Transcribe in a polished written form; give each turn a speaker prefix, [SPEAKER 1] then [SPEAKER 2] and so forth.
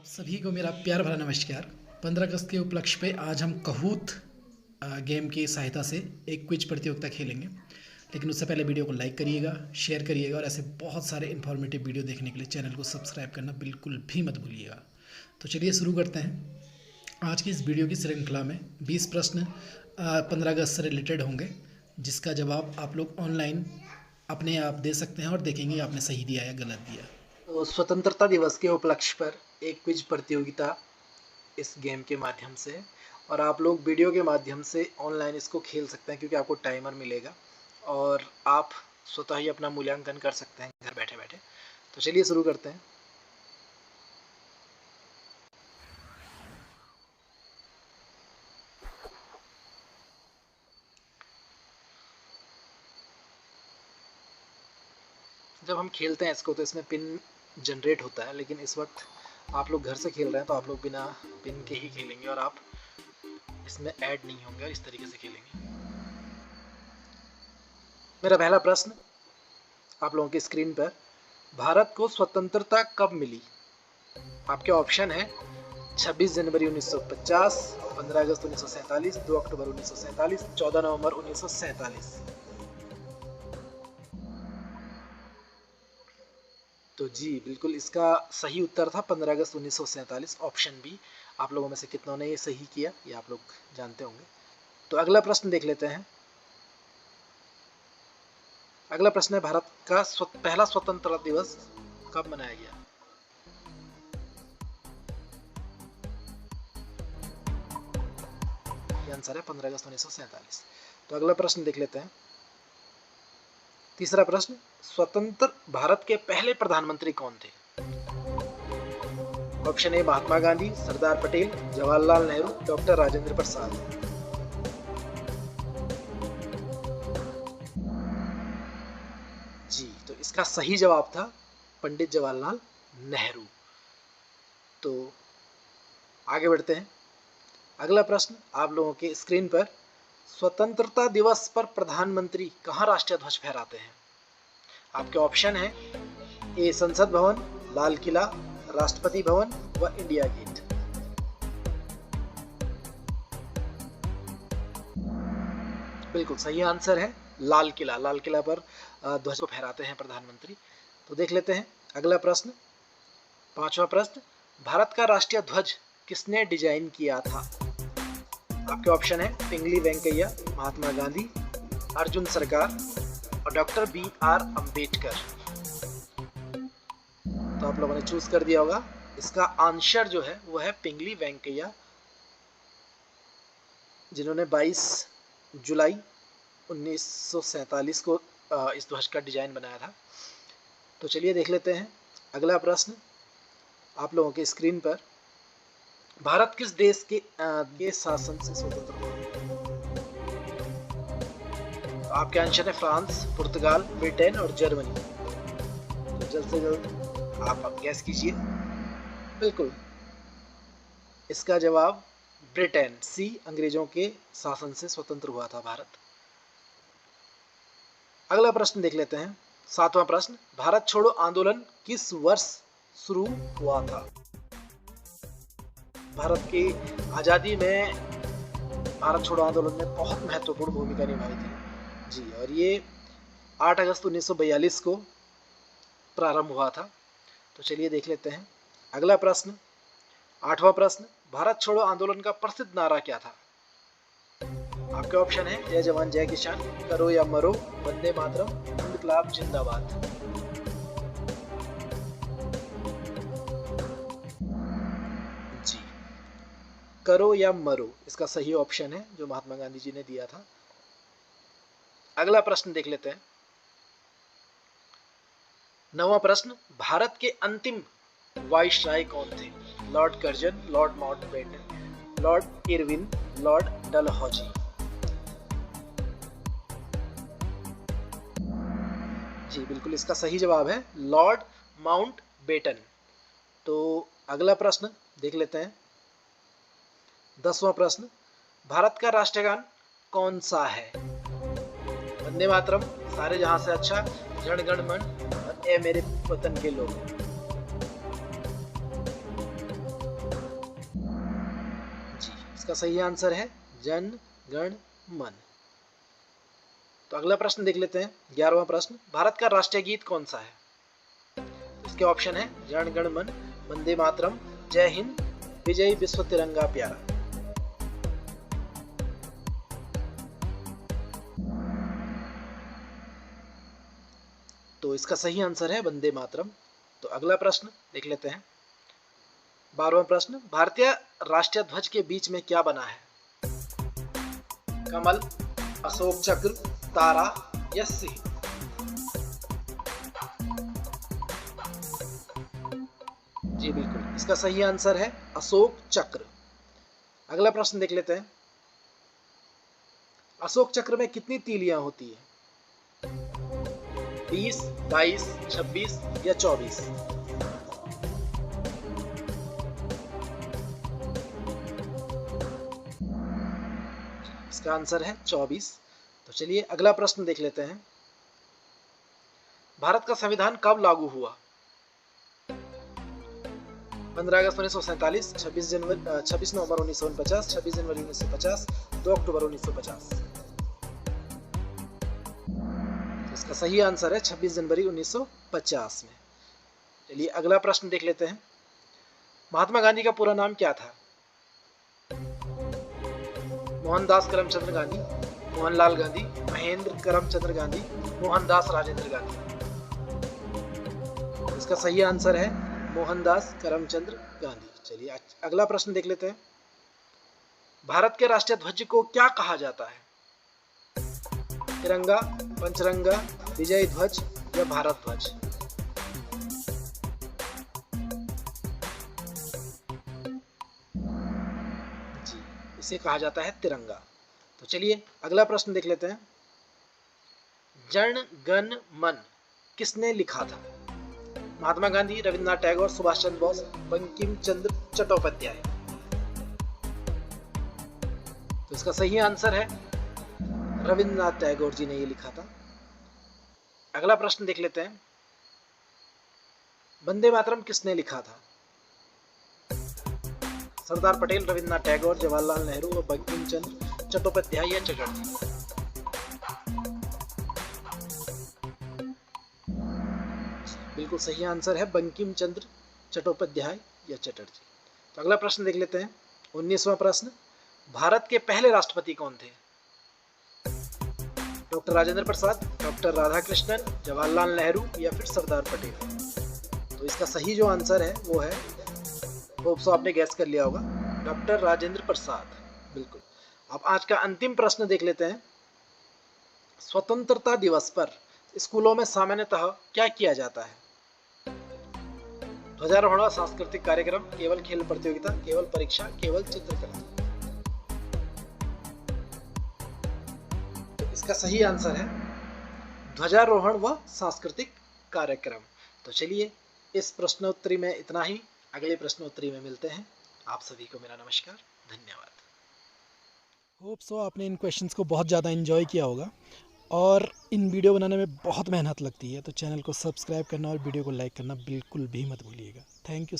[SPEAKER 1] आप सभी को मेरा प्यार भरा नमस्कार। 15 अगस्त के उपलक्ष्य पे आज हम कहूत गेम की सहायता से एक क्विज प्रतियोगिता खेलेंगे। लेकिन उससे पहले वीडियो को लाइक करिएगा, शेयर करिएगा और ऐसे बहुत सारे इन्फॉर्मेटिव वीडियो देखने के लिए चैनल को सब्सक्राइब करना बिल्कुल भी मत भूलिएगा। तो चलिए शुरू करते हैं। आज की इस वीडियो की श्रृंखला में 20 प्रश्न 15 अगस्त से रिलेटेड होंगे, जिसका जवाब आप लोग ऑनलाइन अपने आप दे सकते हैं और देखेंगे आपने सही दिया या गलत दिया।
[SPEAKER 2] तो स्वतंत्रता दिवस के उपलक्ष्य पर एक क्विज प्रतियोगिता इस गेम के माध्यम से, और आप लोग वीडियो के माध्यम से ऑनलाइन इसको खेल सकते हैं क्योंकि आपको टाइमर मिलेगा और आप स्वतः ही अपना मूल्यांकन कर सकते हैं घर बैठे बैठे। तो चलिए शुरू करते हैं। जब हम खेलते हैं इसको तो इसमें पिन जनरेट होता है, लेकिन इस वक्त आप लोग घर से खेल रहे हैं तो आप लोग बिना पिन के ही खेलेंगे और आप इसमें ऐड नहीं होंगे और इस तरीके से खेलेंगे। मेरा पहला प्रश्न आप लोगों की स्क्रीन पर, भारत को स्वतंत्रता कब मिली? आपके ऑप्शन है 26 जनवरी 1950, 15 अगस्त 1947, 2 अक्टूबर 1947, 14 नवंबर 1947। तो जी बिल्कुल इसका सही उत्तर था 15 अगस्त 1947, ऑप्शन बी। आप लोगों में से कितनों ने ये सही किया ये आप लोग जानते होंगे। तो अगला प्रश्न देख लेते हैं। अगला प्रश्न है, भारत का पहला स्वतंत्रता दिवस कब मनाया गया? ये आंसर है 15 अगस्त 1947। तो अगला प्रश्न देख लेते हैं। तीसरा प्रश्न, स्वतंत्र भारत के पहले प्रधानमंत्री कौन थे? Option A Mahatma Gandhi, Sardar Patel, Jawaharlal Nehru, doctor Rajendra Prasad. जी तो इसका सही जवाब था पंडित जवाहरलाल नेहरू। तो आगे बढ़ते हैं। अगला प्रश्न आप लोगों के स्क्रीन पर, स्वतंत्रता दिवस पर प्रधानमंत्री कहां राष्ट्रीय ध्वज फहराते हैं? आपके ऑप्शन है ए संसद भवन, लाल किला, राष्ट्रपति भवन व इंडिया गेट। बिल्कुल सही आंसर है लाल किला। लाल किला पर ध्वज को फहराते हैं प्रधानमंत्री। तो देख लेते हैं अगला प्रश्न, पांचवा प्रश्न, भारत का राष्ट्रीय ध्वज किसने डिजाइन किया था? आपके ऑप्शन है पिंगली वेंकैया, महात्मा गांधी, अर्जुन सरकार और डॉक्टर बी.आर. अंबेडकर। तो आप लोगों ने चूज कर दिया होगा। इसका आंसर जो है वो है पिंगली वेंकैया, जिन्होंने 22 जुलाई 1947 को इस ध्वज का डिजाइन बनाया था। तो चलिए देख लेते हैं अगला प्रश्न आप लोगों के स्क्रीन पर, भारत किस देश के शासन से स्वतंत्र हुआ? आपके आंसर है फ्रांस, पुर्तगाल, ब्रिटेन और जर्मनी। तो जल्द से जल्द आप गैस कीजिए। बिल्कुल इसका जवाब ब्रिटेन, सी, अंग्रेजों के शासन से स्वतंत्र हुआ था भारत। अगला प्रश्न देख लेते हैं, सातवां प्रश्न, भारत छोड़ो आंदोलन किस वर्ष शुरू हुआ था? भारत की आजादी में भारत छोड़ो आंदोलन ने बहुत महत्वपूर्ण भूमिका निभाई थी जी, और ये 8 अगस्त 1942 को प्रारंभ हुआ था। तो चलिए देख लेते हैं अगला प्रश्न, आठवां प्रश्न, भारत छोड़ो आंदोलन का प्रसिद्ध नारा क्या था? आपके ऑप्शन है जय जवान जय किसान, करो या मरो, वंदे मातरम, इनकलाब जिंदाबाद। जी करो या मरो इसका सही ऑप्शन है जो महात्मा गांधी जी ने दिया था। अगला प्रश्न देख लेते हैं, नौवां प्रश्न, भारत के अंतिम वाइसराय कौन थे? Lord Curzon, Lord Mountbatten, Lord Irwin, Lord Dalhousie. जी बिल्कुल इसका सही जवाब है लॉर्ड माउंटबेटन। तो अगला प्रश्न देख लेते हैं, 10वां प्रश्न, भारत का राष्ट्रगान कौन सा है? वंदे मातरम, सारे जहां से अच्छा, जन गण मन और ए मेरे वतन के लोग। इसका सही आंसर है जन गण मन। तो अगला प्रश्न देख लेते हैं, 11वां प्रश्न, भारत का राष्ट्रीय गीत कौन सा है? तो इसके ऑप्शन है जन गण मन, वंदे मातरम, जय हिंद, विजय विश्व तिरंगा प्यारा। तो इसका सही आंसर है वंदे मातरम। तो अगला प्रश्न देख लेते हैं, 12वां प्रश्न, भारतीय राष्ट्रीय ध्वज के बीच में क्या बना है? कमल, अशोक चक्र, तारा या सिंह? जी बिल्कुल, इसका सही आंसर है अशोक चक्र। अगला प्रश्न देख लेते हैं, अशोक चक्र में कितनी तीलियां होती है? 20, 22, 26 या 24? इसका आंसर है 24। तो चलिए अगला प्रश्न देख लेते हैं, भारत का संविधान कब लागू हुआ? 15 अगस्त 1947, 26 नवंबर 1949, 26 जनवरी 1950, 2 अक्टूबर 1950? तो इसका सही आंसर है 26 जनवरी 1950 में। चलिए अगला प्रश्न देख लेते हैं, महात्मा गांधी का पूरा नाम क्या था? मोहनदास करमचंद गांधी, मोहनलाल गांधी, महेंद्र करमचंद गांधी, मोहनदास राजेंद्र गांधी? इसका सही आंसर है मोहनदास करमचंद गांधी। चलिए अगला प्रश्न देख लेते हैं, भारत के राष्ट्रीय ध्वज को क्या कहा जाता है? तिरंगा, पंचरंगा, विजय ध्वज या भारत ध्वज? जी, इसे कहा जाता है तिरंगा। तो चलिए अगला प्रश्न देख लेते हैं, जन गण मन किसने लिखा था? महात्मा गांधी, रविन्द्रनाथ टैगोर, सुभाष चंद्र बोस, बंकिम चंद्र चट्टोपाध्याय? तो इसका सही आंसर है रविन्द्रनाथ टैगोर जी ने ये लिखा था। अगला प्रश्न देख लेते हैं, वंदे मातरम किसने लिखा था? सरदार पटेल, रविन्द्रनाथ टैगोर, जवाहरलाल नेहरू और बंकिम चंद्र चट्टोपाध्याय या चटर्जी? बिल्कुल सही आंसर है बंकिम चंद्र चट्टोपाध्याय या चटर्जी। तो अगला प्रश्न देख लेते हैं, 19वां प्रश्न, भारत के पहले राष्ट्रपति कौन थे? डॉक्टर राजेंद्र प्रसाद, डॉक्टर राधाकृष्णन, जवाहरलाल नेहरू या फिर सरदार पटेल? तो इसका सही जो आंसर है वो है, होप सो आपने गैस कर लिया होगा, डॉक्टर राजेंद्र प्रसाद। बिल्कुल। अब आज का अंतिम प्रश्न देख लेते हैं, स्वतंत्रता दिवस पर स्कूलों में सामान्यतः क्या किया जाता है? ध्वजारोहण, सांस्कृतिक कार्यक्रम, केवल खेल प्रतियोगिता, केवल परीक्षा, केवल चित्रकला? तो इसका सही आंसर है ध्वजारोहण व सांस्कृतिक कार्यक्रम। तो चलिए इस प्रश्नोत्तरी में इतना ही, अगले प्रश्नोत्तरी में मिलते हैं। आप सभी को मेरा नमस्कार, धन्यवाद। होप सो आपने इन क्वेश्चंस को बहुत ज़्यादा एंजॉय किया होगा, और इन वीडियो बनाने में बहुत मेहनत लगती है, तो चैनल को सब्सक्राइब करना और वीडियो को लाइक करना बिल्कुल भी मत भूलिएगा। Thank you.